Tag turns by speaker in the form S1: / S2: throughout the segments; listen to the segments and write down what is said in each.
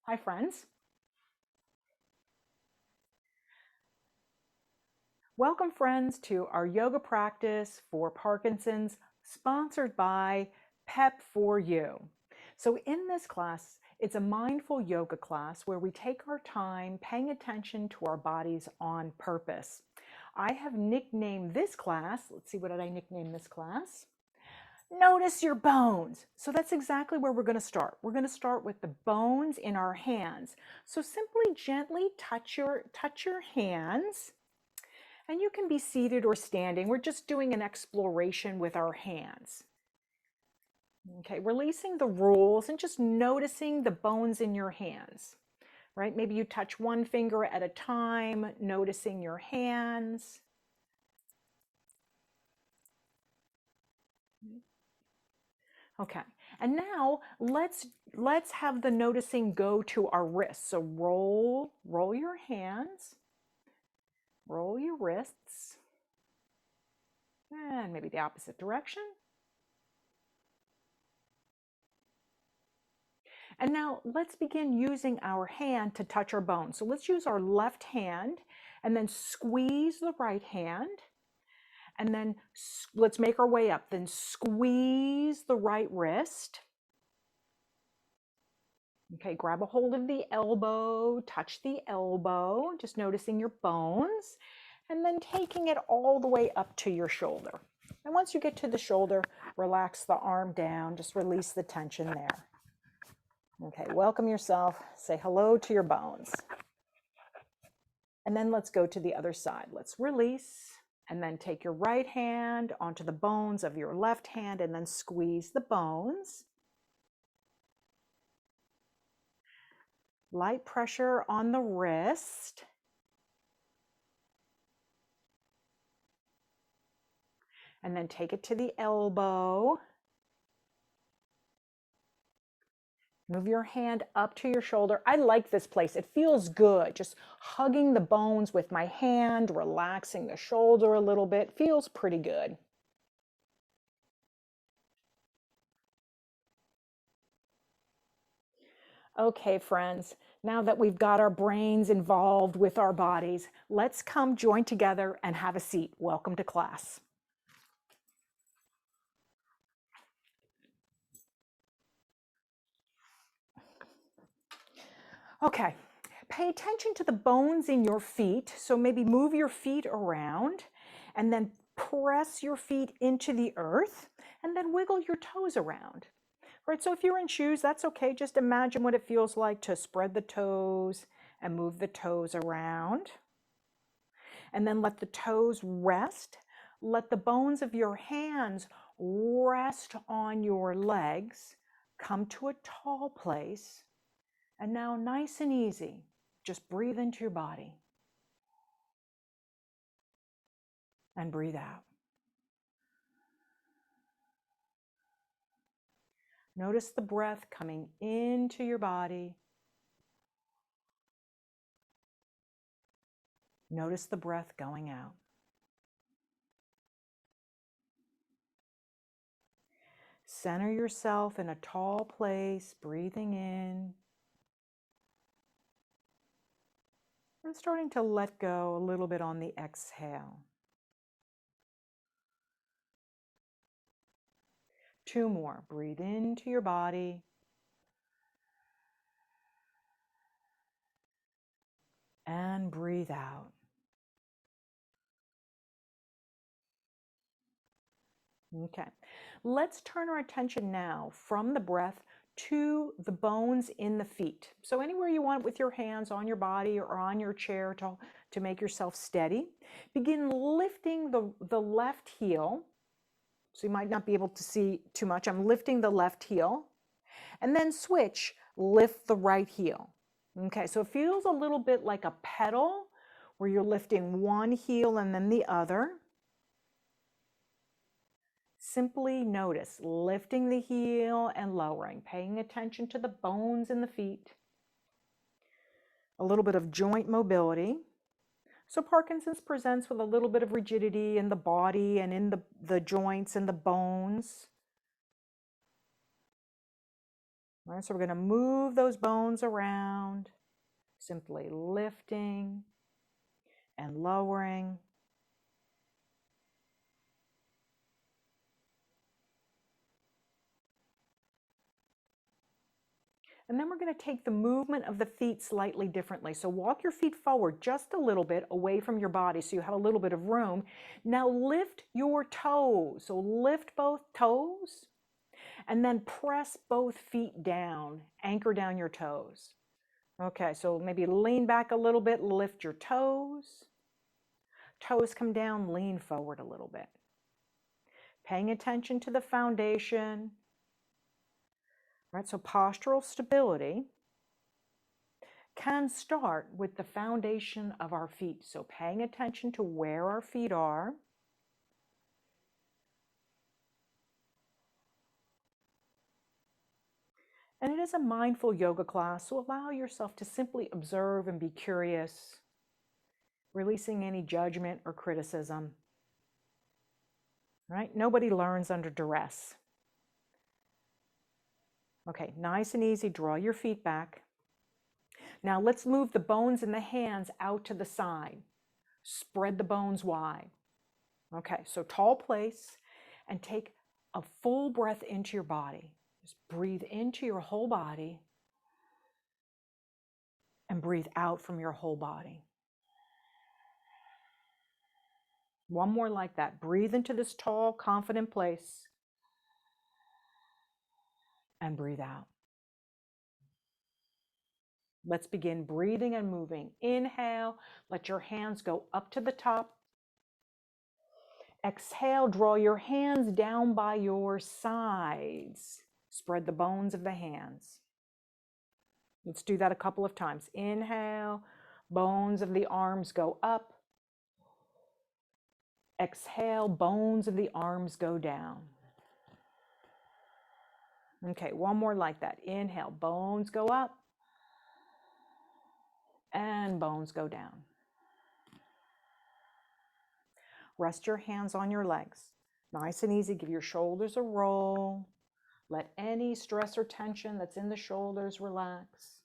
S1: Hi, friends. Welcome, friends, to our yoga practice for Parkinson's, sponsored by PEP4U. So in this class, it's a mindful yoga class where we take our time paying attention to our bodies on purpose. I have nicknamed this class, let's see, what did I nickname this class? Notice your bones. So that's exactly where we're going to start. We're going to start with the bones in our hands. So simply gently touch your hands, and you can be seated or standing. We're just doing an exploration with our hands. Okay, releasing the rules and just noticing the bones in your hands, right? Maybe you touch one finger at a time, noticing your hands. Okay, and now let's have the noticing go to our wrists. So roll your hands, roll your wrists, and maybe the opposite direction. And now let's begin using our hand to touch our bones. So let's use our left hand and then squeeze the right hand. And then let's make our way up. Then squeeze the right wrist. Okay, grab a hold of the elbow, touch the elbow, just noticing your bones, and then taking it all the way up to your shoulder. And once you get to the shoulder, relax the arm down, just release the tension there. Okay, welcome yourself, say hello to your bones. And then let's go to the other side. Let's release, and then take your right hand onto the bones of your left hand and then squeeze the bones. Light pressure on the wrist. And then take it to the elbow. Move your hand up to your shoulder. I like this place. It feels good. Just hugging the bones with my hand, relaxing the shoulder a little bit. Feels pretty good. Okay, friends, now that we've got our brains involved with our bodies, let's come join together and have a seat. Welcome to class. Okay, pay attention to the bones in your feet. So maybe move your feet around and then press your feet into the earth and then wiggle your toes around. Right, so if you're in shoes, that's okay. Just imagine what it feels like to spread the toes and move the toes around. And then let the toes rest. Let the bones of your hands rest on your legs. Come to a tall place. And now, nice and easy, just breathe into your body. And breathe out. Notice the breath coming into your body. Notice the breath going out. Center yourself in a tall place, breathing in. And starting to let go a little bit on the exhale. 2 more. Breathe into your body. And breathe out. Okay, let's turn our attention now from the breath to the bones in the feet. So anywhere you want with your hands on your body or on your chair to make yourself steady. Begin lifting the left heel. So you might not be able to see too much. I'm lifting the left heel. And then switch, lift the right heel. Okay, so it feels a little bit like a pedal where you're lifting one heel and then the other. Simply notice lifting the heel and lowering, paying attention to the bones in the feet. A little bit of joint mobility. So Parkinson's presents with a little bit of rigidity in the body and in the joints and the bones. All right, so we're going to move those bones around, simply lifting and lowering. And then we're going to take the movement of the feet slightly differently. So walk your feet forward just a little bit away from your body so you have a little bit of room. Now lift your toes. So lift both toes and then press both feet down. Anchor down your toes. Okay, so maybe lean back a little bit, lift your toes. Toes come down, lean forward a little bit. Paying attention to the foundation. Right, so postural stability can start with the foundation of our feet. So paying attention to where our feet are. And it is a mindful yoga class, so allow yourself to simply observe and be curious, releasing any judgment or criticism. Right? Nobody learns under duress. Okay, nice and easy. Draw your feet back. Now let's move the bones in the hands out to the side. Spread the bones wide. Okay, so tall place and take a full breath into your body. Just breathe into your whole body and breathe out from your whole body. One more like that. Breathe into this tall, confident place and breathe out. Let's begin breathing and moving. Inhale, let your hands go up to the top. Exhale, draw your hands down by your sides. Spread the bones of the hands. Let's do that a couple of times. Inhale, bones of the arms go up. Exhale, bones of the arms go down. Okay, one more like that. Inhale, bones go up. And bones go down. Rest your hands on your legs. Nice and easy. Give your shoulders a roll. Let any stress or tension that's in the shoulders relax.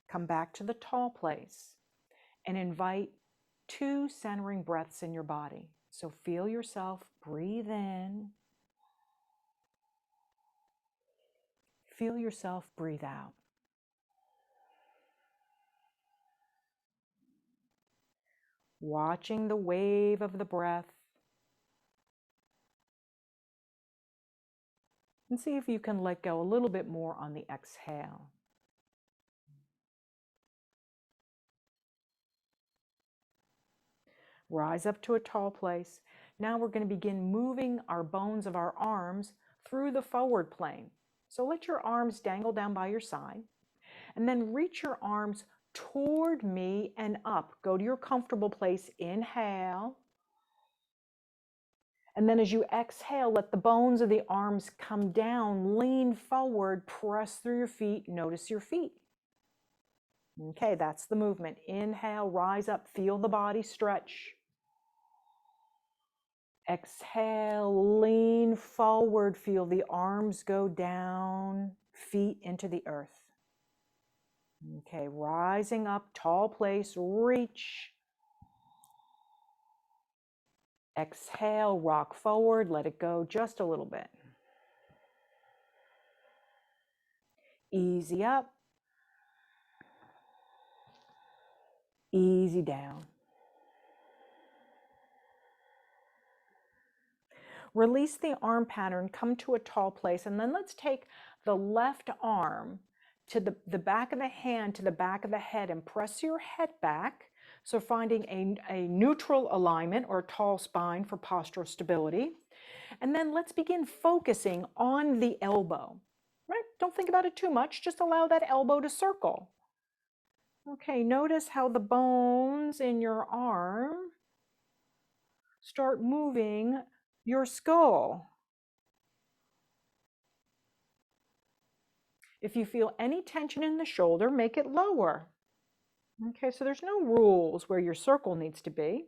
S1: Come back to the tall place and invite 2 centering breaths in your body. So feel yourself breathe in. Feel yourself breathe out. Watching the wave of the breath. And see if you can let go a little bit more on the exhale. Rise up to a tall place. Now we're going to begin moving our bones of our arms through the forward plane. So let your arms dangle down by your side. And then reach your arms toward me and up. Go to your comfortable place. Inhale. And then as you exhale, let the bones of the arms come down. Lean forward. Press through your feet. Notice your feet. Okay, that's the movement. Inhale, rise up. Feel the body stretch. Exhale, lean forward. Feel the arms go down, feet into the earth. Okay, rising up, tall place, reach. Exhale, rock forward, let it go just a little bit. Easy up. Easy down. Release the arm pattern, come to a tall place, and then let's take the left arm to the back of the hand to the back of the head and press your head back. So finding a neutral alignment or a tall spine for postural stability. And then let's begin focusing on the elbow, right? Don't think about it too much, just allow that elbow to circle. Okay, notice how the bones in your arm start moving your skull. If you feel any tension in the shoulder, make it lower. Okay, so there's no rules where your circle needs to be.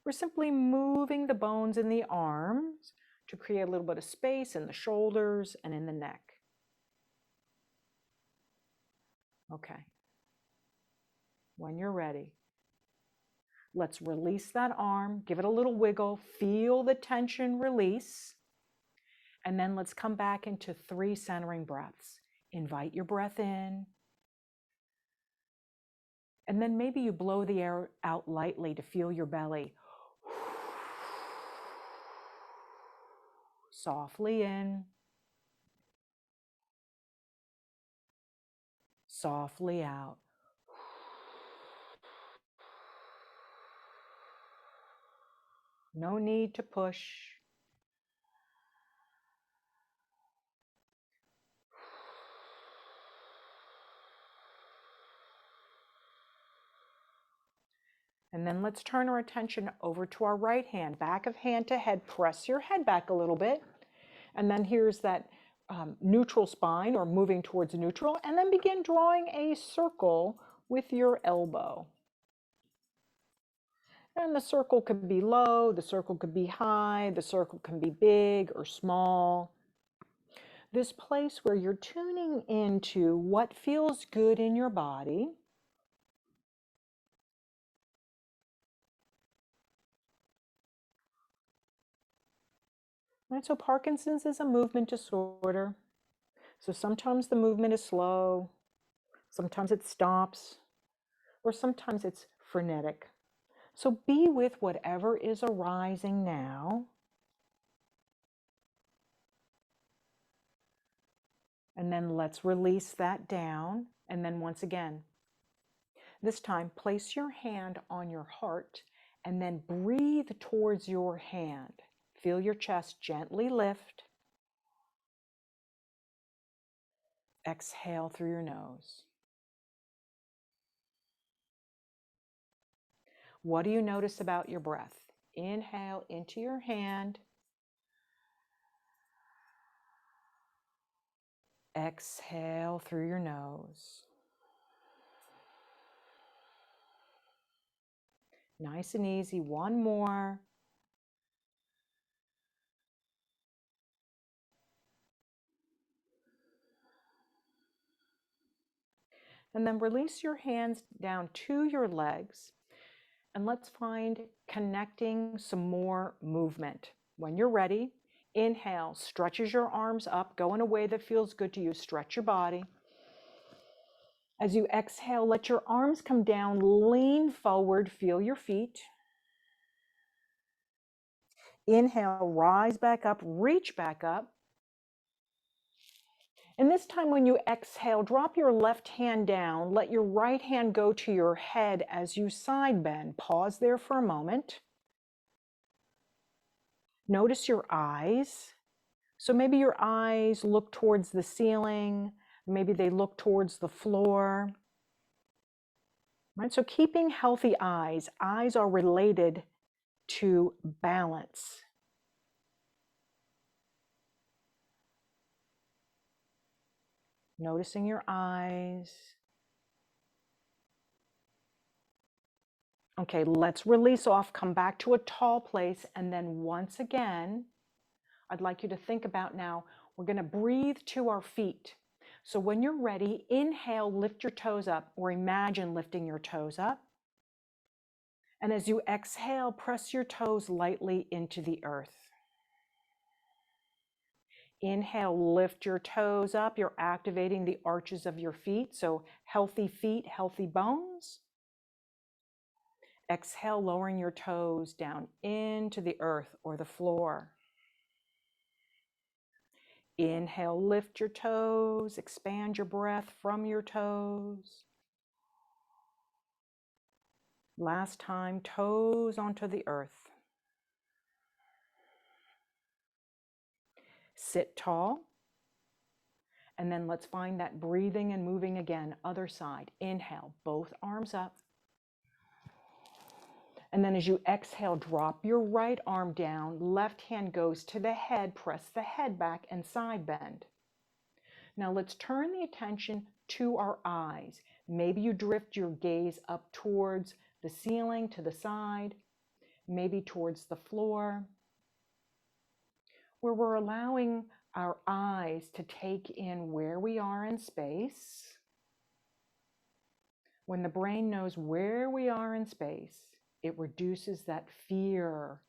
S1: We're simply moving the bones in the arms to create a little bit of space in the shoulders and in the neck. Okay. When you're ready, let's release that arm, give it a little wiggle, feel the tension release, and then let's come back into 3 centering breaths. Invite your breath in, and then maybe you blow the air out lightly to feel your belly. Softly in, softly out. No need to push. And then let's turn our attention over to our right hand, back of hand to head. Press your head back a little bit. And then here's that neutral spine, or moving towards neutral. And then begin drawing a circle with your elbow. And the circle could be low, the circle could be high, the circle can be big or small. This place where you're tuning into what feels good in your body. Right, so Parkinson's is a movement disorder. So sometimes the movement is slow, sometimes it stops, or sometimes it's frenetic. So be with whatever is arising now. And then let's release that down. And then once again, this time place your hand on your heart and then breathe towards your hand. Feel your chest gently lift. Exhale through your nose. What do you notice about your breath? Inhale into your hand. Exhale through your nose. Nice and easy. One more. And then release your hands down to your legs. And let's find connecting some more movement. When you're ready, inhale, stretches your arms up, go in a way that feels good to you. Stretch your body. As you exhale, let your arms come down, lean forward, feel your feet. Inhale, rise back up, reach back up. And this time when you exhale, drop your left hand down, let your right hand go to your head as you side bend. Pause there for a moment. Notice your eyes. So maybe your eyes look towards the ceiling, maybe they look towards the floor. Right? So keeping healthy eyes. Eyes are related to balance. Noticing your eyes. Okay, let's release off, come back to a tall place, and then once again, I'd like you to think about now, we're going to breathe to our feet. So when you're ready, inhale, lift your toes up, or imagine lifting your toes up. And as you exhale, press your toes lightly into the earth. Inhale, lift your toes up. You're activating the arches of your feet. So healthy feet, healthy bones. Exhale, lowering your toes down into the earth or the floor. Inhale, lift your toes, expand your breath from your toes. Last time, toes onto the earth. Sit tall. And then let's find that breathing and moving again. Other side. Inhale, both arms up. And then as you exhale, drop your right arm down. Left hand goes to the head. Press the head back and side bend. Now let's turn the attention to our eyes. Maybe you drift your gaze up towards the ceiling, to the side, maybe towards the floor. where we're allowing our eyes to take in where we are in space. When the brain knows where we are in space, it reduces that fear.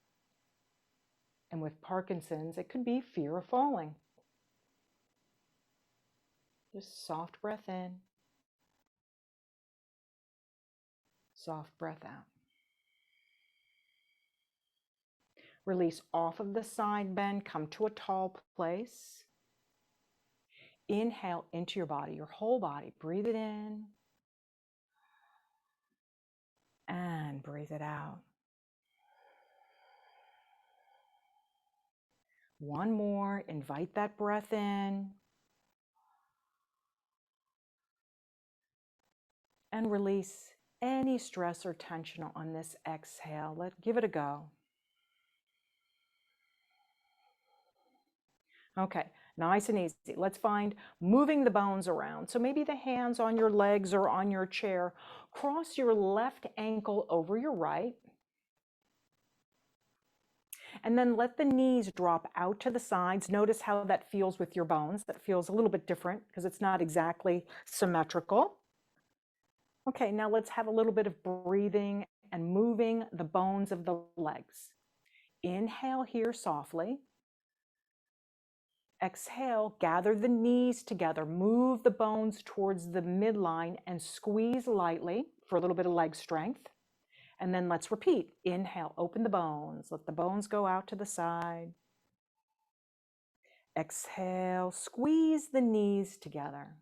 S1: And with Parkinson's, it could be fear of falling. Just soft breath in, soft breath out. Release off of the side bend, come to a tall place. Inhale into your body, your whole body. Breathe it in and breathe it out. One more, invite that breath in and release any stress or tension on this exhale. Give it a go. Okay, nice and easy. Let's find moving the bones around. So maybe the hands on your legs or on your chair. Cross your left ankle over your right. And then let the knees drop out to the sides. Notice how that feels with your bones. That feels a little bit different because it's not exactly symmetrical. Okay, now let's have a little bit of breathing and moving the bones of the legs. Inhale here softly. Exhale, gather the knees together, move the bones towards the midline and squeeze lightly for a little bit of leg strength. And then let's repeat. Inhale, open the bones, let the bones go out to the side. Exhale, squeeze the knees together.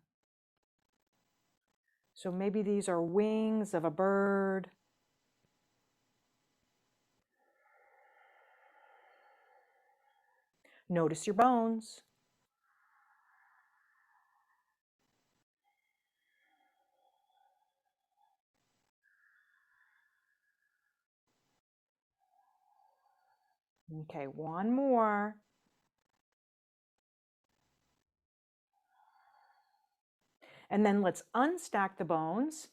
S1: So maybe these are wings of a bird. Notice your bones. Okay, one more. And then let's unstack the bones,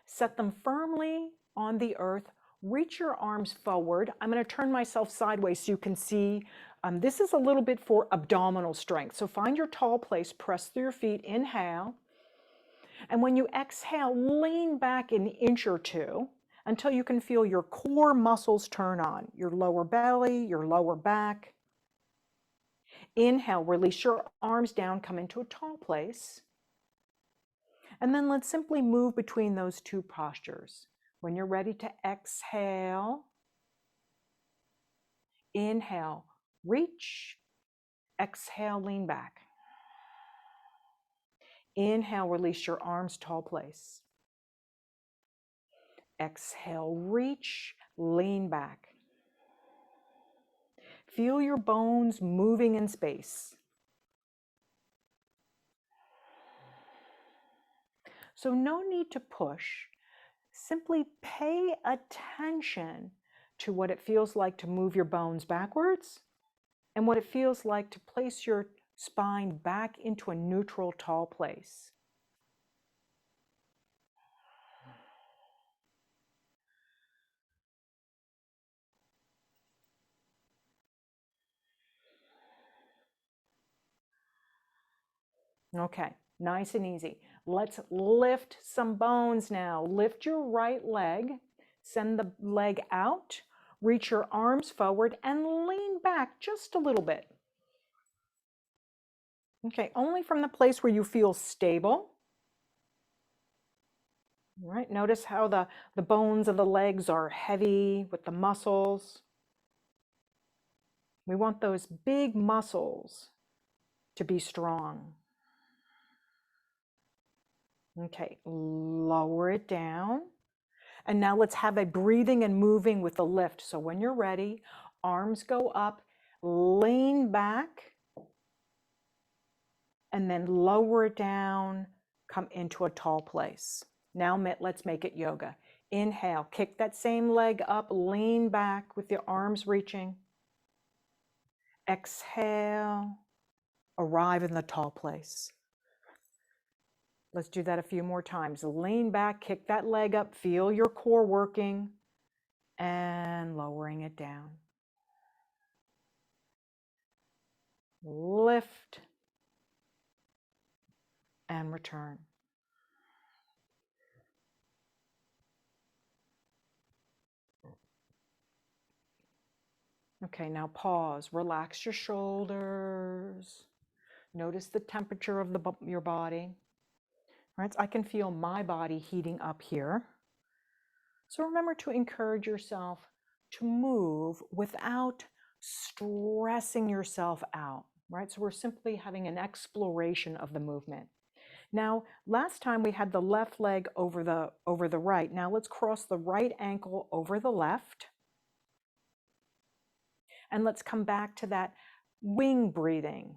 S1: set them firmly on the earth, reach your arms forward. I'm going to turn myself sideways so you can see. This is a little bit for abdominal strength. So find your tall place, press through your feet, inhale. And when you exhale, lean back an inch or two until you can feel your core muscles turn on, your lower belly, your lower back. Inhale, release your arms down, come into a tall place. And then let's simply move between those two postures. When you're ready to exhale, inhale, reach, exhale, lean back. Inhale, release your arms, tall place. Exhale, reach, lean back. Feel your bones moving in space. So no need to push. Simply pay attention to what it feels like to move your bones backwards and what it feels like to place your spine back into a neutral, tall place. Okay, nice and easy. Let's lift some bones now. Lift your right leg, send the leg out, reach your arms forward and lean back just a little bit. Okay, only from the place where you feel stable. All right, notice how the bones of the legs are heavy with the muscles. We want those big muscles to be strong. Okay, lower it down. And now let's have a breathing and moving with the lift. So when you're ready, arms go up, lean back, and then lower it down, come into a tall place. Now let's make it yoga. Inhale, kick that same leg up, lean back with your arms reaching. Exhale, arrive in the tall place. Let's do that a few more times. Lean back, kick that leg up, feel your core working, and lowering it down. lift, and return. Okay, now pause. Relax your shoulders. Notice the temperature of your body. Right? So I can feel my body heating up here. So remember to encourage yourself to move without stressing yourself out. Right? So we're simply having an exploration of the movement. Now, last time we had the left leg over the right. Now let's cross the right ankle over the left. And let's come back to that wing breathing.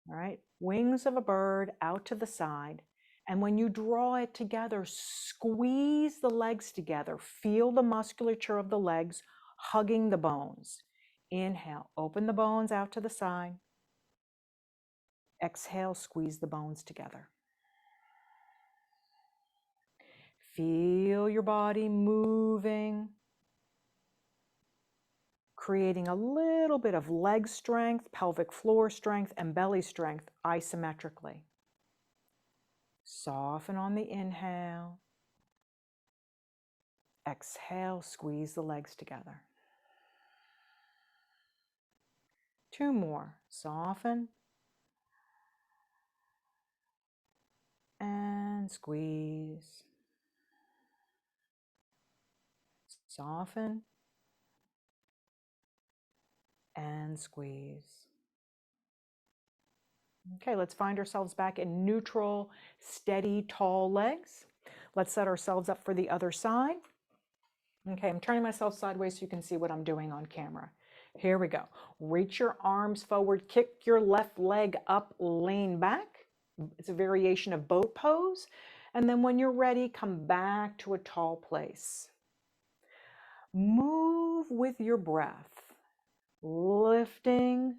S1: All right, wings of a bird out to the side. And when you draw it together, squeeze the legs together. Feel the musculature of the legs hugging the bones. Inhale, open the bones out to the side. Exhale, squeeze the bones together. Feel your body moving, creating a little bit of leg strength, pelvic floor strength, and belly strength isometrically. Soften on the inhale. Exhale, squeeze the legs together. 2 more. Soften and squeeze. Soften and squeeze. Okay, let's find ourselves back in neutral, steady, tall legs. Let's set ourselves up for the other side. Okay, I'm turning myself sideways so you can see what I'm doing on camera. Here we go. Reach your arms forward, kick your left leg up, lean back. It's a variation of boat pose. And then when you're ready, come back to a tall place. Move with your breath, lifting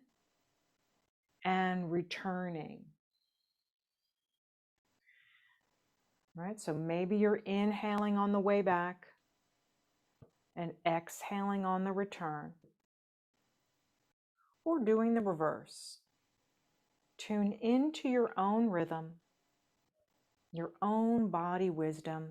S1: and returning. Right? So maybe you're inhaling on the way back and exhaling on the return, or doing the reverse. Tune into your own rhythm, your own body wisdom.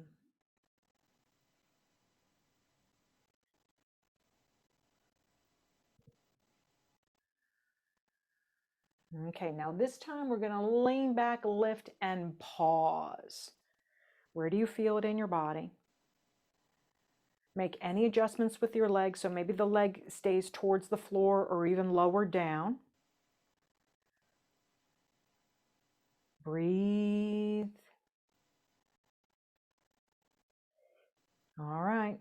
S1: Okay, now this time we're going to lean back, lift, and pause. Where do you feel it in your body? Make any adjustments with your leg, so maybe the leg stays towards the floor or even lower down. Breathe. All right.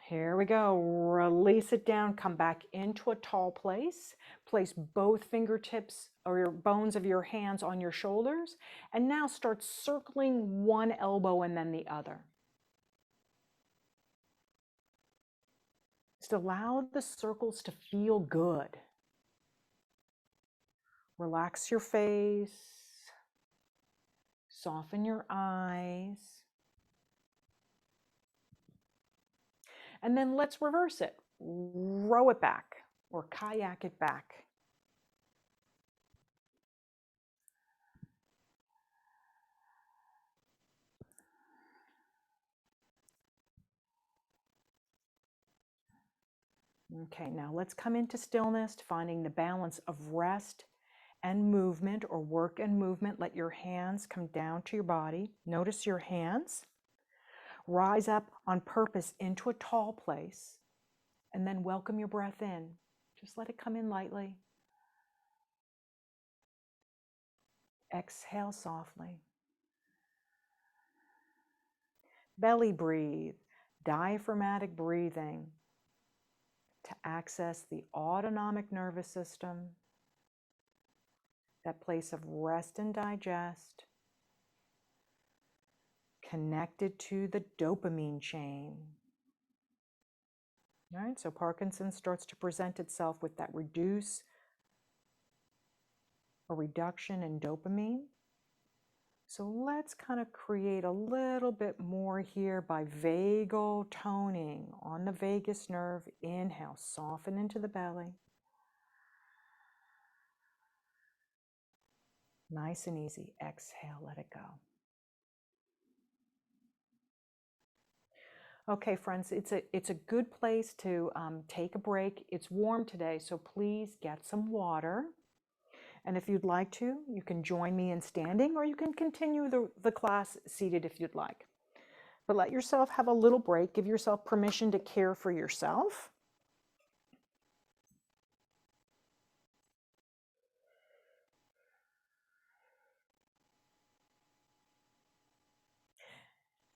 S1: Here we go. Release it down. Come back into a tall place. Place both fingertips or your bones of your hands on your shoulders. And now start circling one elbow and then the other. Just allow the circles to feel good. Relax your face. Soften your eyes. And then let's reverse it. Row it back or kayak it back. Okay, now let's come into stillness, finding the balance of rest and movement, or work and movement. Let your hands come down to your body. Notice your hands. Rise up on purpose into a tall place, and then welcome your breath in. Just let it come in lightly. Exhale softly. Belly breathe, diaphragmatic breathing to access the autonomic nervous system, that place of rest and digest, connected to the dopamine chain. All right, so Parkinson starts to present itself with that reduction in dopamine. So let's kind of create a little bit more here by vagal toning on the vagus nerve. Inhale, soften into the belly. Nice and easy. Exhale, let it go. Okay, friends, it's a good place to take a break. It's warm today, so please get some water. And if you'd like to, you can join me in standing, or you can continue the class seated if you'd like. But let yourself have a little break. Give yourself permission to care for yourself.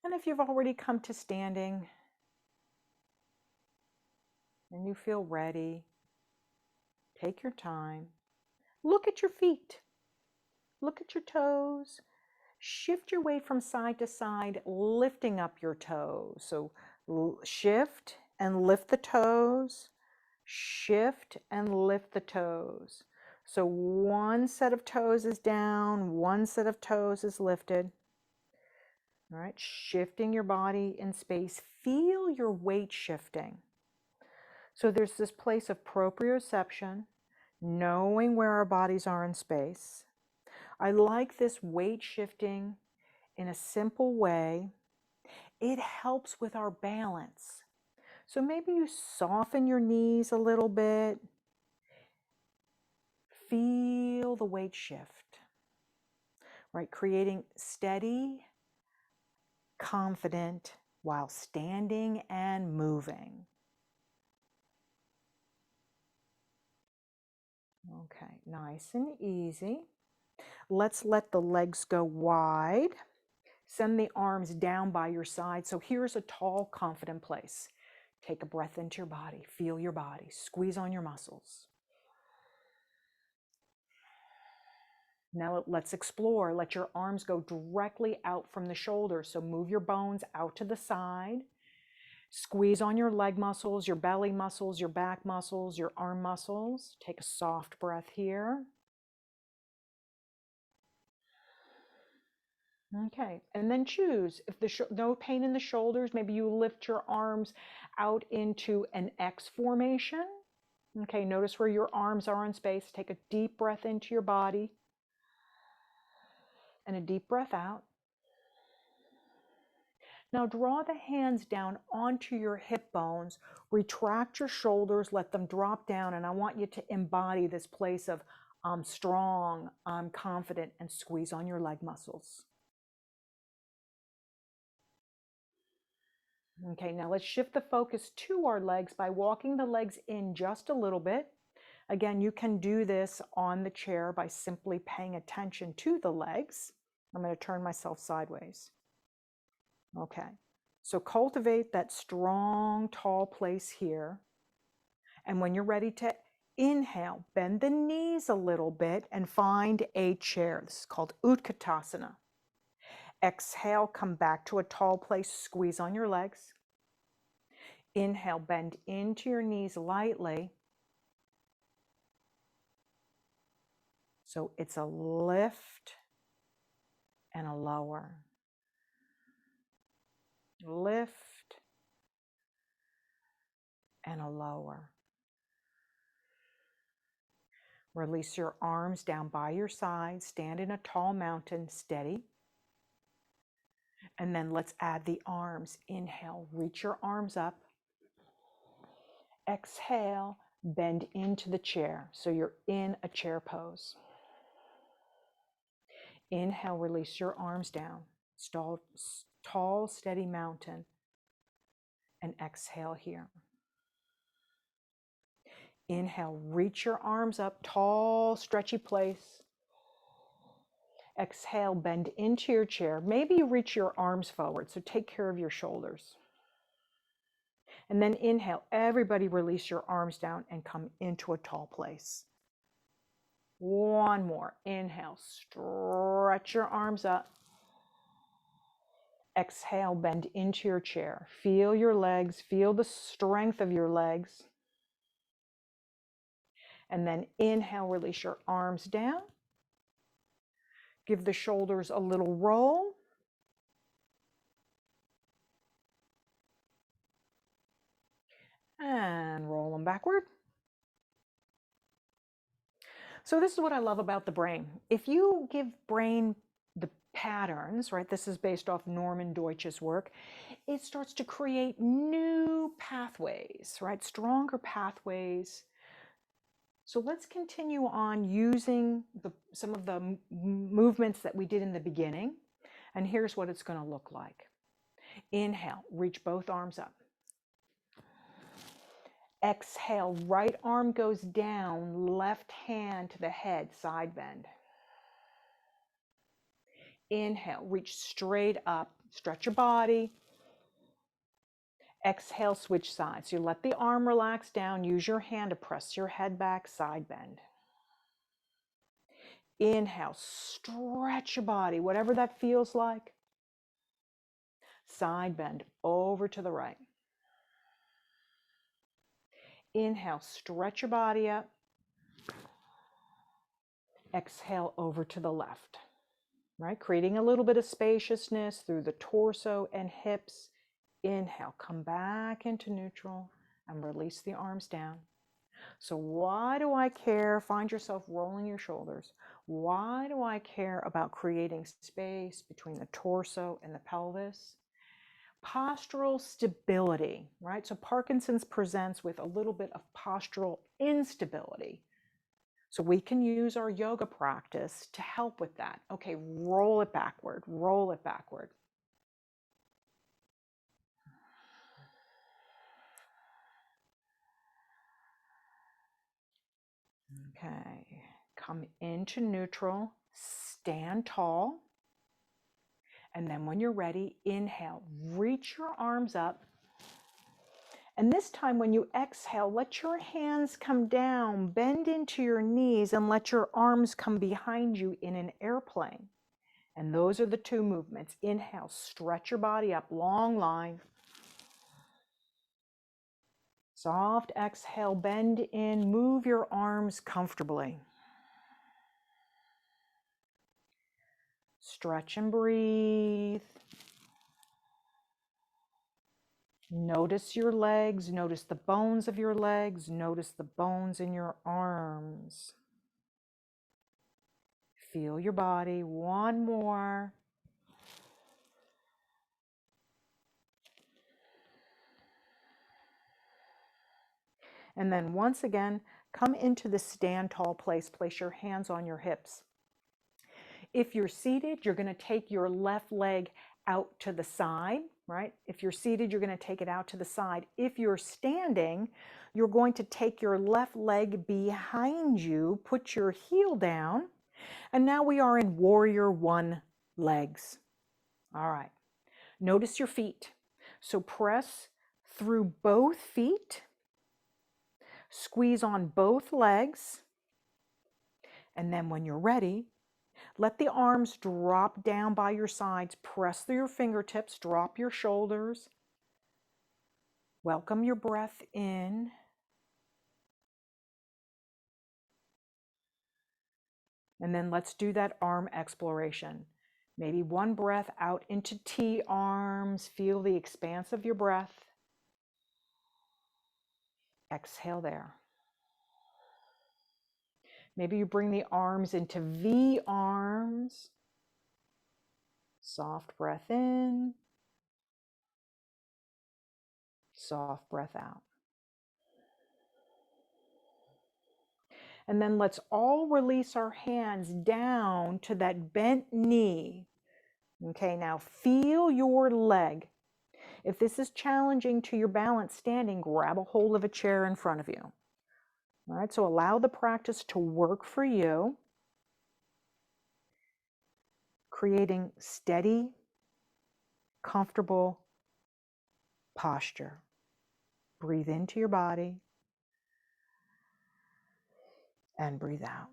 S1: And if you've already come to standing and you feel ready, take your time. Look at your feet. Look at your toes. Shift your weight from side to side, lifting up your toes. So shift and lift the toes. Shift and lift the toes. So one set of toes is down, one set of toes is lifted. All right, shifting your body in space. Feel your weight shifting. So there's this place of proprioception, knowing where our bodies are in space. I like this weight shifting in a simple way. It helps with our balance. So maybe you soften your knees a little bit. Feel the weight shift, right? Creating steady, confident while standing and moving. Okay, nice and easy. Let's let the legs go wide. Send the arms down by your side. So here's a tall, confident place. Take a breath into your body. Feel your body. Squeeze on your muscles. Now let's explore. Let your arms go directly out from the shoulders. So move your bones out to the side. Squeeze on your leg muscles, your belly muscles, your back muscles, your arm muscles. Take a soft breath here. Okay, and then choose. If no pain in the shoulders, maybe you lift your arms out into an X formation. Okay, notice where your arms are in space. Take a deep breath into your body and a deep breath out. Now draw the hands down onto your hip bones. Retract your shoulders, let them drop down, and I want you to embody this place of I'm strong, I'm confident, and squeeze on your leg muscles. Okay, now let's shift the focus to our legs by walking the legs in just a little bit. Again, you can do this on the chair by simply paying attention to the legs. I'm going to turn myself sideways. Okay, so cultivate that strong, tall place here. And when you're ready to inhale, bend the knees a little bit and find a chair. This is called Utkatasana. Exhale, come back to a tall place, squeeze on your legs. Inhale, bend into your knees lightly. So it's a lift and a lower. Lift and a lower. Release your arms down by your side. Stand in a tall mountain, steady. And then let's add the arms. Inhale, reach your arms up. Exhale, bend into the chair. So you're in a chair pose. Inhale, release your arms down. Tall, steady mountain. And exhale here. Inhale, reach your arms up, tall, stretchy place. Exhale, bend into your chair. Maybe you reach your arms forward, so take care of your shoulders. And then inhale, everybody release your arms down and come into a tall place. One more. Inhale, stretch your arms up. Exhale, bend into your chair. Feel your legs, feel the strength of your legs. And then inhale, release your arms down. Give the shoulders a little roll. And roll them backward. So this is what I love about the brain. If you give brain the patterns, right, this is based off Norman Deutsch's work, it starts to create new pathways, right, stronger pathways. So let's continue on using some of the movements that we did in the beginning. And here's what it's going to look like. Inhale, reach both arms up. Exhale, right arm goes down, left hand to the head, side bend. Inhale, reach straight up, stretch your body. Exhale, switch sides. You let the arm relax down, use your hand to press your head back, side bend. Inhale, stretch your body, whatever that feels like. Side bend over to the right. Inhale, stretch your body up. Exhale over to the left, right? Creating a little bit of spaciousness through the torso and hips. Inhale, come back into neutral and release the arms down. So why do I care? Find yourself rolling your shoulders. Why do I care about creating space between the torso and the pelvis? Postural stability, right? So Parkinson's presents with a little bit of postural instability. So we can use our yoga practice to help with that. Okay, roll it backward, roll it backward. Okay, come into neutral, stand tall. And then when you're ready, inhale, reach your arms up. And this time when you exhale, let your hands come down, bend into your knees, and let your arms come behind you in an airplane. And those are the two movements. Inhale, stretch your body up, long line. Soft exhale, bend in, move your arms comfortably. Stretch and breathe. Notice your legs, notice the bones of your legs, notice the bones in your arms. Feel your body. One more. And then once again, come into the stand tall place. Place your hands on your hips. If you're seated, you're going to take your left leg out to the side, right? If you're seated, you're going to take it out to the side. If you're standing, you're going to take your left leg behind you, put your heel down, and now we are in warrior one legs. All right. Notice your feet. So press through both feet, squeeze on both legs, and then when you're ready, let the arms drop down by your sides. Press through your fingertips, drop your shoulders. Welcome your breath in. And then let's do that arm exploration. Maybe one breath out into T arms. Feel the expanse of your breath. Exhale there. Maybe you bring the arms into V arms. Soft breath in. Soft breath out. And then let's all release our hands down to that bent knee. Okay, now feel your leg. If this is challenging to your balance standing, grab a hold of a chair in front of you. All right, so allow the practice to work for you, creating steady, comfortable posture. Breathe into your body and breathe out.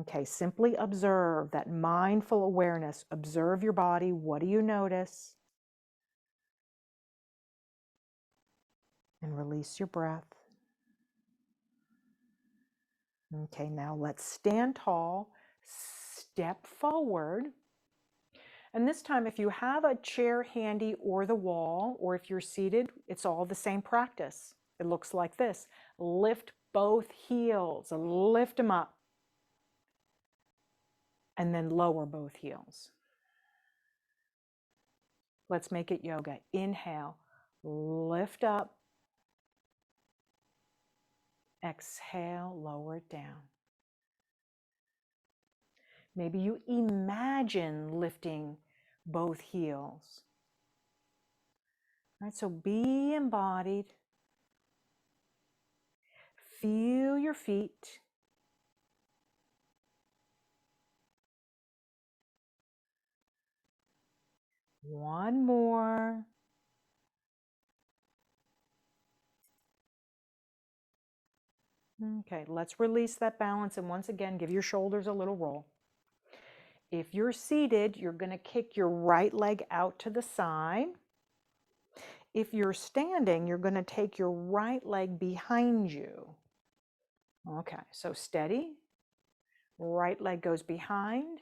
S1: Okay, simply observe that mindful awareness. Observe your body. What do you notice? And release your breath. Okay, now let's stand tall, step forward. And this time, if you have a chair handy or the wall, or if you're seated, it's all the same practice. It looks like this. Lift both heels, lift them up, and then lower both heels. Let's make it yoga. Inhale, lift up. Exhale, lower it down. Maybe you imagine lifting both heels. All right, so be embodied. Feel your feet. One more. Okay, let's release that balance, and once again, give your shoulders a little roll. If you're seated, you're going to kick your right leg out to the side. If you're standing, you're going to take your right leg behind you. Okay, so steady. Right leg goes behind.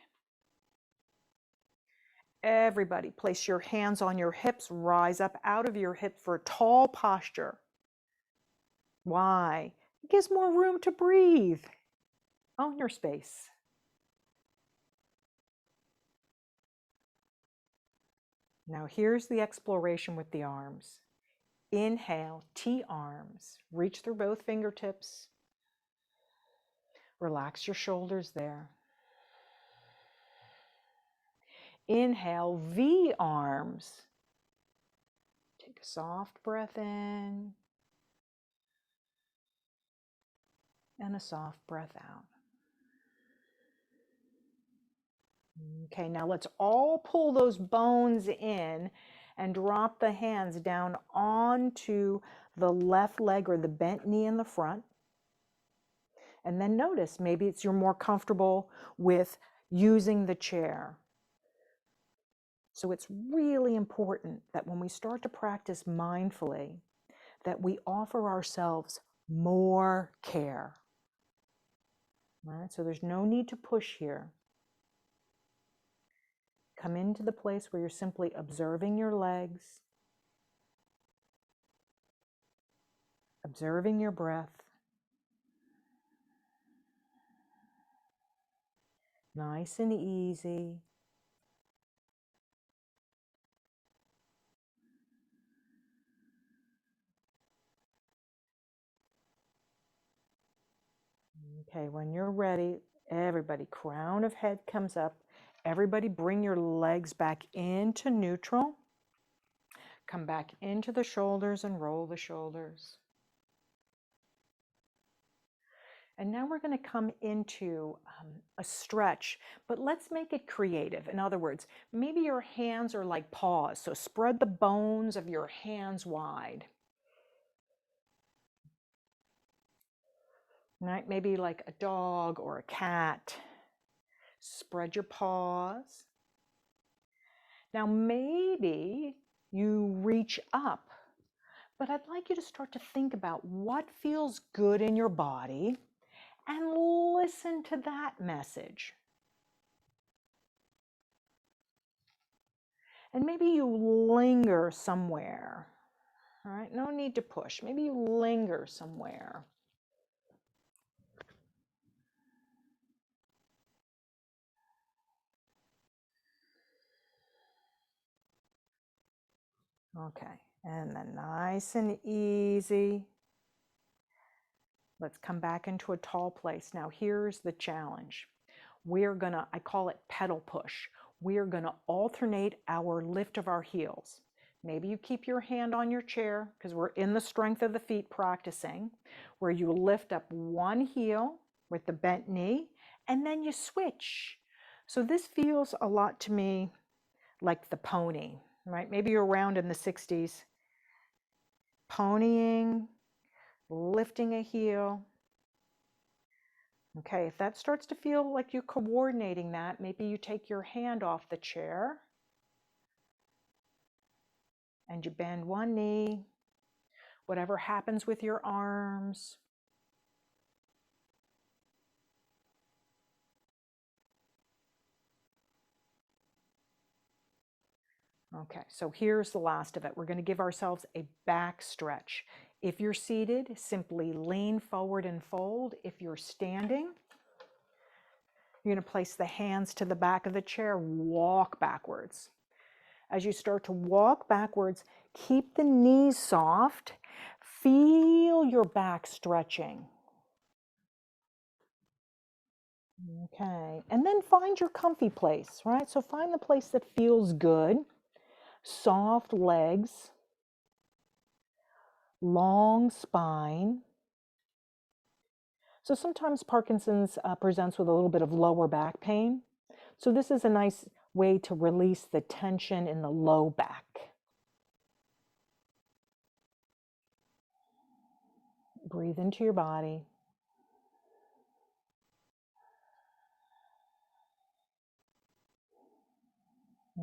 S1: Everybody, place your hands on your hips, rise up out of your hips for a tall posture. Why? It gives more room to breathe. Own your space. Now here's the exploration with the arms. Inhale, T-arms. Reach through both fingertips. Relax your shoulders there. Inhale, V-arms. Take a soft breath in and a soft breath out. Okay, now let's all pull those bones in and drop the hands down onto the left leg or the bent knee in the front. And then notice, maybe you're more comfortable with using the chair. So it's really important that when we start to practice mindfully, that we offer ourselves more care. All right, so there's no need to push here. Come into the place where you're simply observing your legs, observing your breath. Nice and easy. Okay, when you're ready, everybody, crown of head comes up. Everybody bring your legs back into neutral. Come back into the shoulders and roll the shoulders. And now we're going to come into a stretch, but let's make it creative. In other words, maybe your hands are like paws, so spread the bones of your hands wide. Right? Maybe like a dog or a cat. Spread your paws. Now maybe you reach up, but I'd like you to start to think about what feels good in your body and listen to that message. And maybe you linger somewhere. All right, no need to push. Maybe you linger somewhere. Okay, and then nice and easy. Let's come back into a tall place. Now here's the challenge. We're gonna, I call it pedal push. We're gonna alternate our lift of our heels. Maybe you keep your hand on your chair because we're in the strength of the feet practicing, where you lift up one heel with the bent knee and then you switch. So this feels a lot to me like the pony, right? Maybe you're around in the 60s, ponying, lifting a heel. Okay, if that starts to feel like you're coordinating that, maybe you take your hand off the chair and you bend one knee, whatever happens with your arms. Okay, so here's the last of it. We're going to give ourselves a back stretch. If you're seated, simply lean forward and fold. If you're standing, you're going to place the hands to the back of the chair, walk backwards. As you start to walk backwards, keep the knees soft. Feel your back stretching. Okay, and then find your comfy place, right? So find the place that feels good. Soft legs, long spine. So sometimes Parkinson's presents with a little bit of lower back pain. So this is a nice way to release the tension in the low back. Breathe into your body.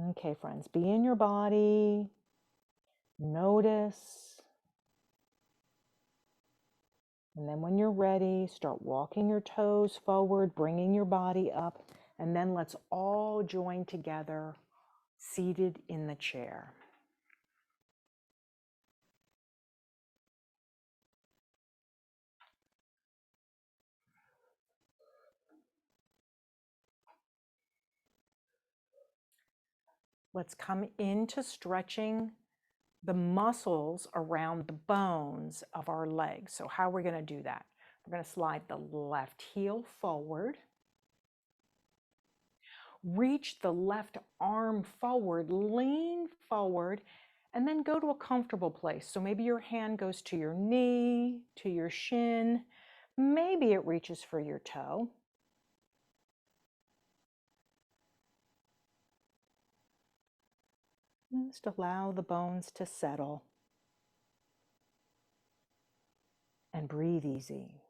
S1: Okay, friends, be in your body. Notice. And then when you're ready, start walking your toes forward, bringing your body up, and then let's all join together, seated in the chair. Let's come into stretching the muscles around the bones of our legs. So how are we going to do that? We're going to slide the left heel forward. Reach the left arm forward, lean forward, and then go to a comfortable place. So maybe your hand goes to your knee, to your shin. Maybe it reaches for your toe. Just allow the bones to settle and breathe easy.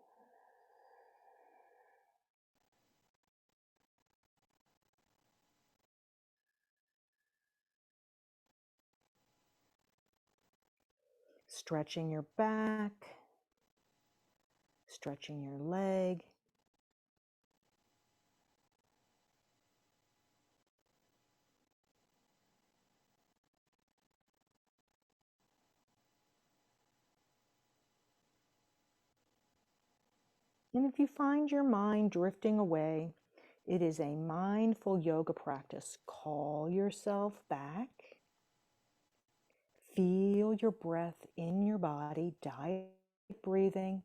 S1: Stretching your back, stretching your leg. And if you find your mind drifting away, it is a mindful yoga practice. Call yourself back. Feel your breath in your body. Diet breathing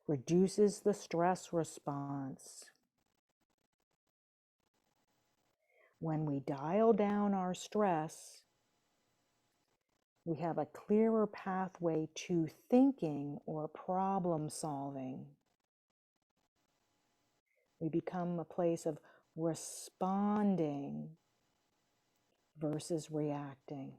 S1: reduces the stress response. When we dial down our stress, we have a clearer pathway to thinking or problem solving. We become a place of responding versus reacting.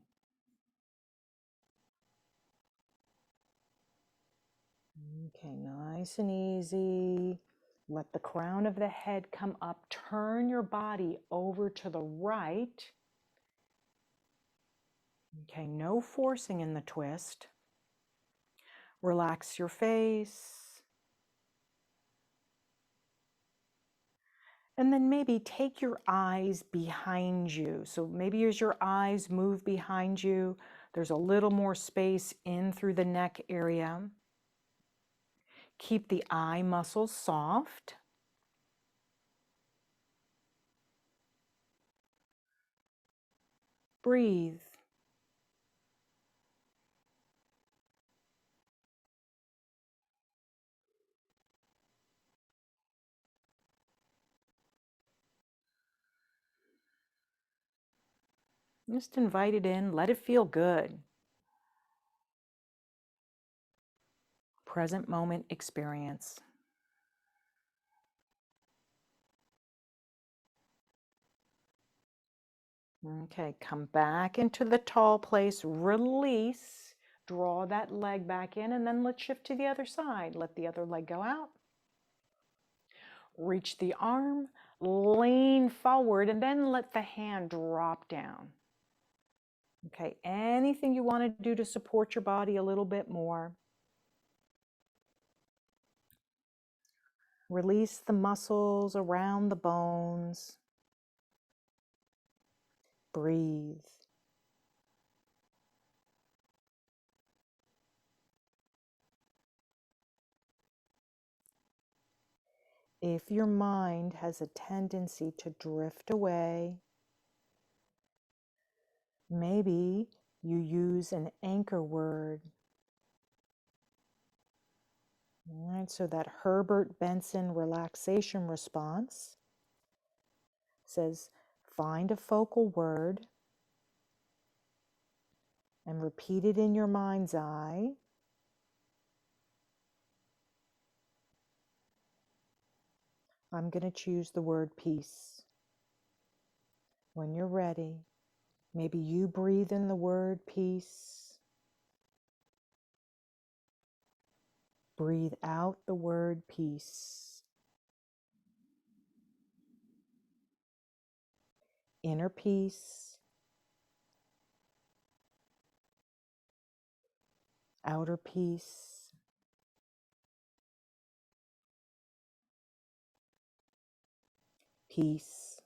S1: Okay, nice and easy. Let the crown of the head come up. Turn your body over to the right. Okay, no forcing in the twist. Relax your face. And then maybe take your eyes behind you. So maybe as your eyes move behind you, there's a little more space in through the neck area. Keep the eye muscles soft. Breathe. Just invite it in. Let it feel good. Present moment experience. Okay, come back into the tall place, release, draw that leg back in, and then let's shift to the other side. Let the other leg go out. Reach the arm, lean forward, and then let the hand drop down. Okay, anything you want to do to support your body a little bit more. Release the muscles around the bones. Breathe. If your mind has a tendency to drift away, maybe you use an anchor word. All right, so that Herbert Benson relaxation response says, find a focal word and repeat it in your mind's eye. I'm going to choose the word peace. When you're ready, maybe you breathe in the word peace. Breathe out the word peace. Inner peace. Outer peace. Peace.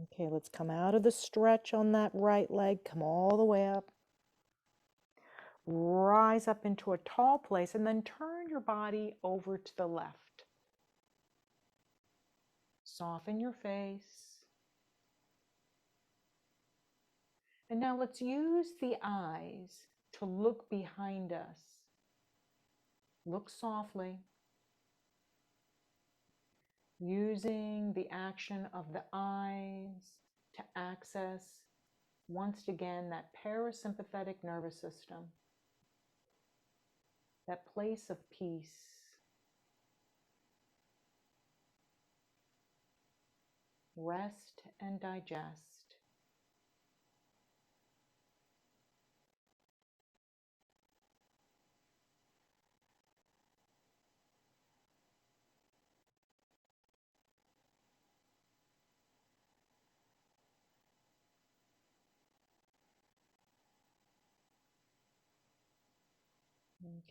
S1: Okay, let's come out of the stretch on that right leg. Come all the way up. Rise up into a tall place and then turn your body over to the left. Soften your face. And now let's use the eyes to look behind us. Look softly, using the action of the eyes to access, once again, that parasympathetic nervous system, that place of peace. Rest and digest.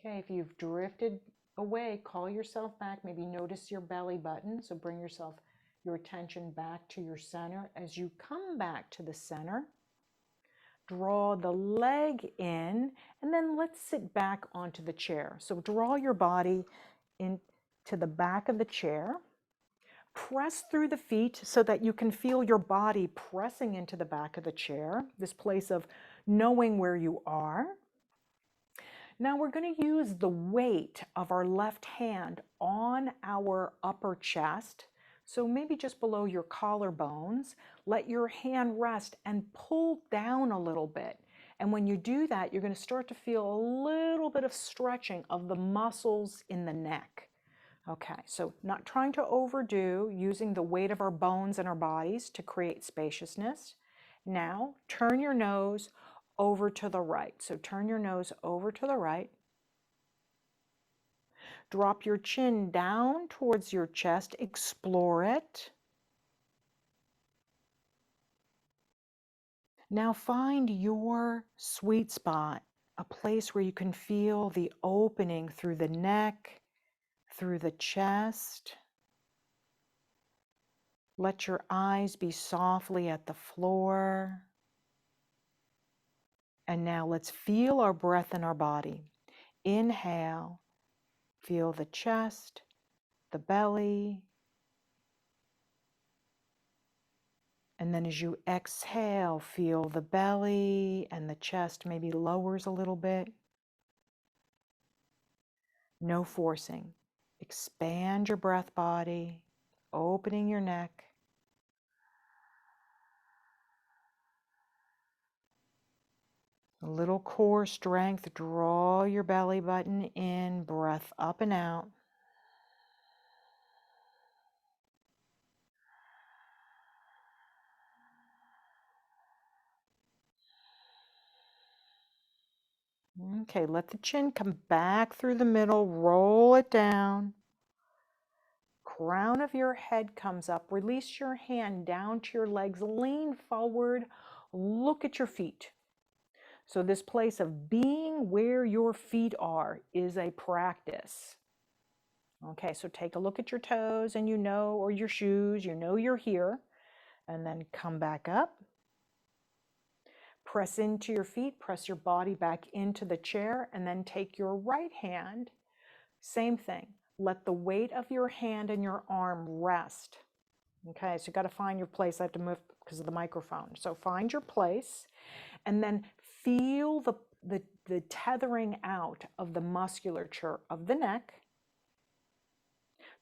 S1: Okay, if you've drifted away, call yourself back. Maybe notice your belly button. So bring your attention back to your center. As you come back to the center, draw the leg in, and then let's sit back onto the chair. So draw your body into the back of the chair. Press through the feet so that you can feel your body pressing into the back of the chair, this place of knowing where you are. Now we're going to use the weight of our left hand on our upper chest. So maybe just below your collarbones, let your hand rest and pull down a little bit. And when you do that, you're going to start to feel a little bit of stretching of the muscles in the neck. Okay, so not trying to overdo, using the weight of our bones and our bodies to create spaciousness. Now turn your nose over to the right. So turn your nose over to the right. Drop your chin down towards your chest. Explore it. Now find your sweet spot, a place where you can feel the opening through the neck, through the chest. Let your eyes be softly at the floor. And now let's feel our breath in our body. Inhale, feel the chest, the belly. And then as you exhale, feel the belly and the chest maybe lowers a little bit. No forcing. Expand your breath body, opening your neck. A little core strength, draw your belly button in, breath up and out. Okay, let the chin come back through the middle, roll it down. Crown of your head comes up, release your hand down to your legs, lean forward, look at your feet. So this place of being where your feet are is a practice. Okay, so take a look at your toes and or your shoes, you're here, and then come back up. Press into your feet, press your body back into the chair, and then take your right hand. Same thing. Let the weight of your hand and your arm rest. Okay, so you got to find your place. I have to move because of the microphone. So find your place and then feel the tethering out of the musculature of the neck.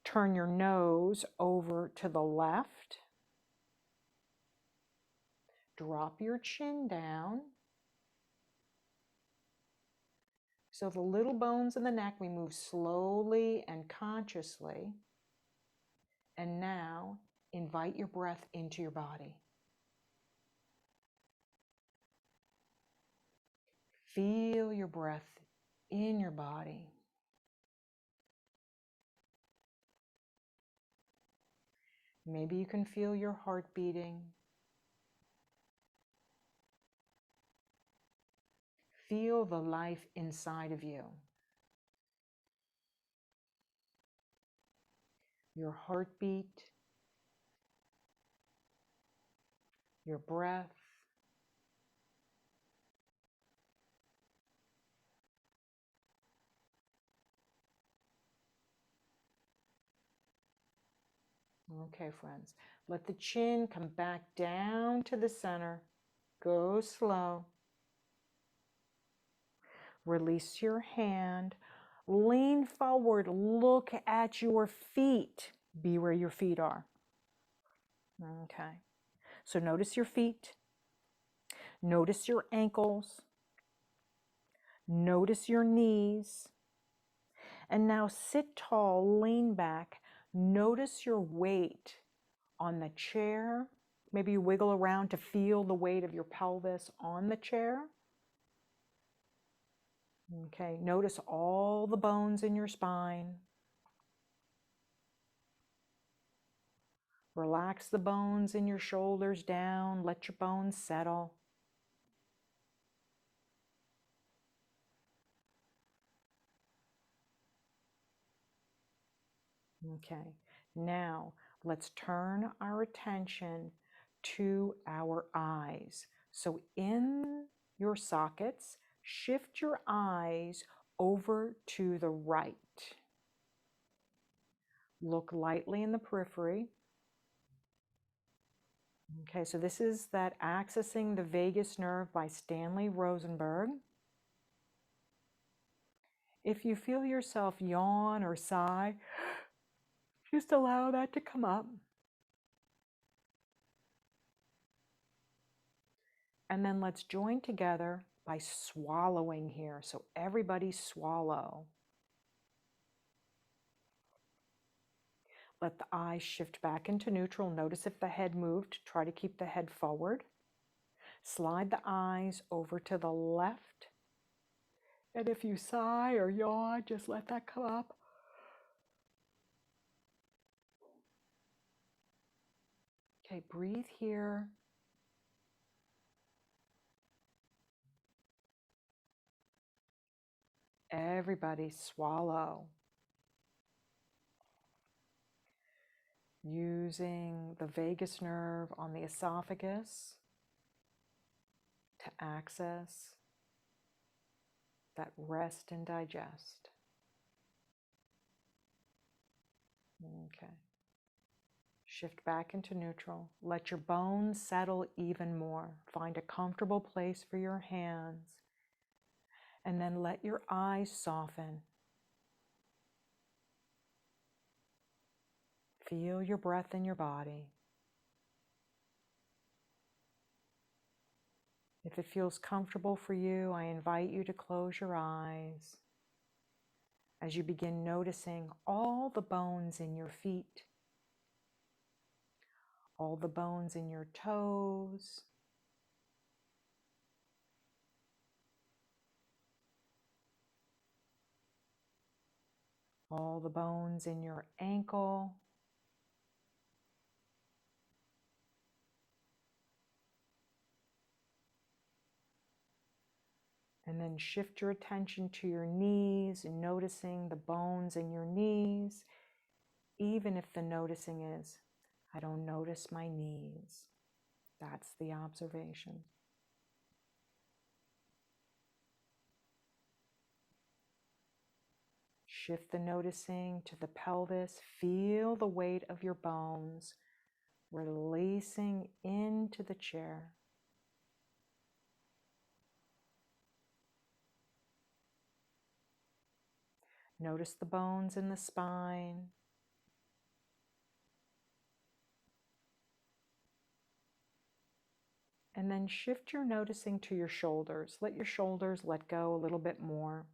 S1: Turn your nose over to the left. Drop your chin down. So the little bones in the neck, we move slowly and consciously. And now invite your breath into your body. Feel your breath in your body. Maybe you can feel your heart beating. Feel the life inside of you. Your heartbeat, your breath. Okay, friends, let the chin come back down to the center. Go slow. Release your hand. Lean forward. Look at your feet. Be where your feet are. Okay. So notice your feet. Notice your ankles. Notice your knees. And now sit tall, lean back. Notice your weight on the chair. Maybe you wiggle around to feel the weight of your pelvis on the chair. Okay, notice all the bones in your spine. Relax the bones in your shoulders down. Let your bones settle. Okay, now let's turn our attention to our eyes. So in your sockets, shift your eyes over to the right. Look lightly in the periphery. Okay, so this is that Accessing the Vagus Nerve by Stanley Rosenberg. If you feel yourself yawn or sigh, just allow that to come up. And then let's join together by swallowing here. So everybody swallow. Let the eyes shift back into neutral. Notice if the head moved. Try to keep the head forward. Slide the eyes over to the left. And if you sigh or yawn, just let that come up. Okay, breathe here. Everybody swallow. Using the vagus nerve on the esophagus to access that rest and digest. Okay. Shift back into neutral. Let your bones settle even more. Find a comfortable place for your hands. And then let your eyes soften. Feel your breath in your body. If it feels comfortable for you, I invite you to close your eyes as you begin noticing all the bones in your feet, all the bones in your toes, all the bones in your ankle, and then shift your attention to your knees, noticing the bones in your knees, even if the noticing is, I don't notice my knees. That's the observation. Shift the noticing to the pelvis. Feel the weight of your bones releasing into the chair. Notice the bones in the spine. And then shift your noticing to your shoulders. Let your shoulders let go a little bit more.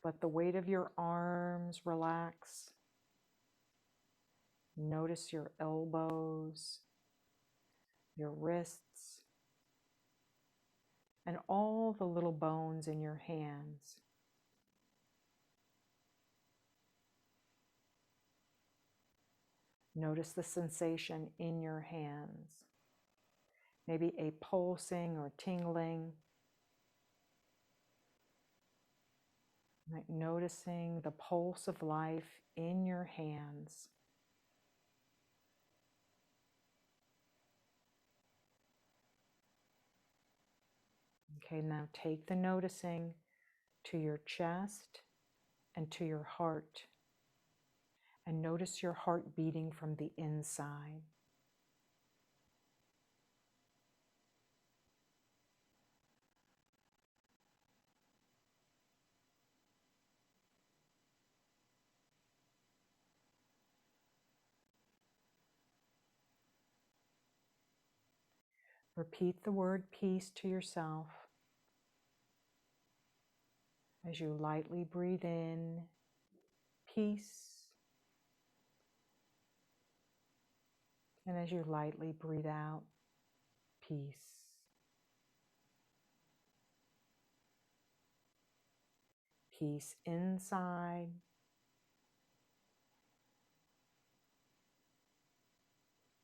S1: Let the weight of your arms relax. Notice your elbows, your wrists, and all the little bones in your hands. Notice the sensation in your hands. Maybe a pulsing or tingling. Like noticing the pulse of life in your hands. Okay, now take the noticing to your chest and to your heart. And notice your heart beating from the inside. Repeat the word peace to yourself as you lightly breathe in, peace, and as you lightly breathe out, peace. Peace inside,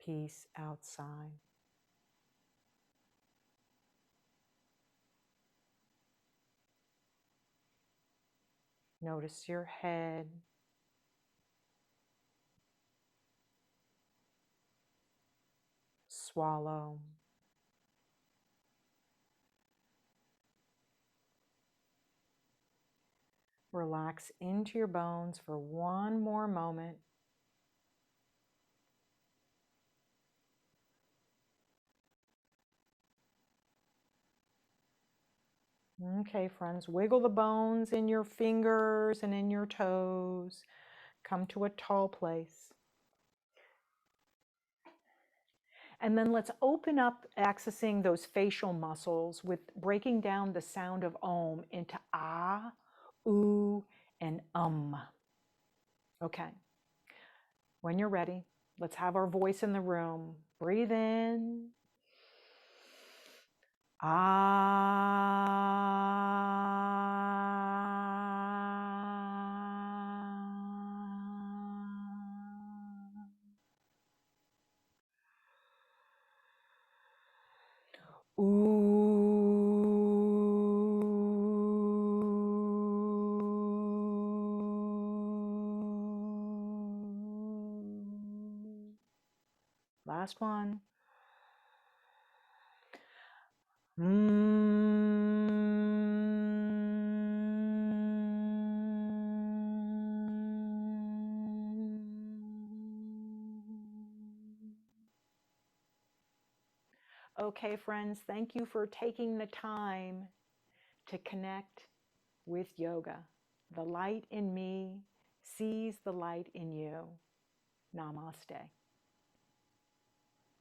S1: peace outside. Notice your head. Swallow. Relax into your bones for one more moment. Okay, friends, wiggle the bones in your fingers and in your toes. Come to a tall place. And then let's open up accessing those facial muscles with breaking down the sound of Om into ah, oo, and Okay, when you're ready, let's have our voice in the room. Breathe in. Last one. Okay, friends, thank you for taking the time to connect with yoga. The light in me sees the light in you. Namaste.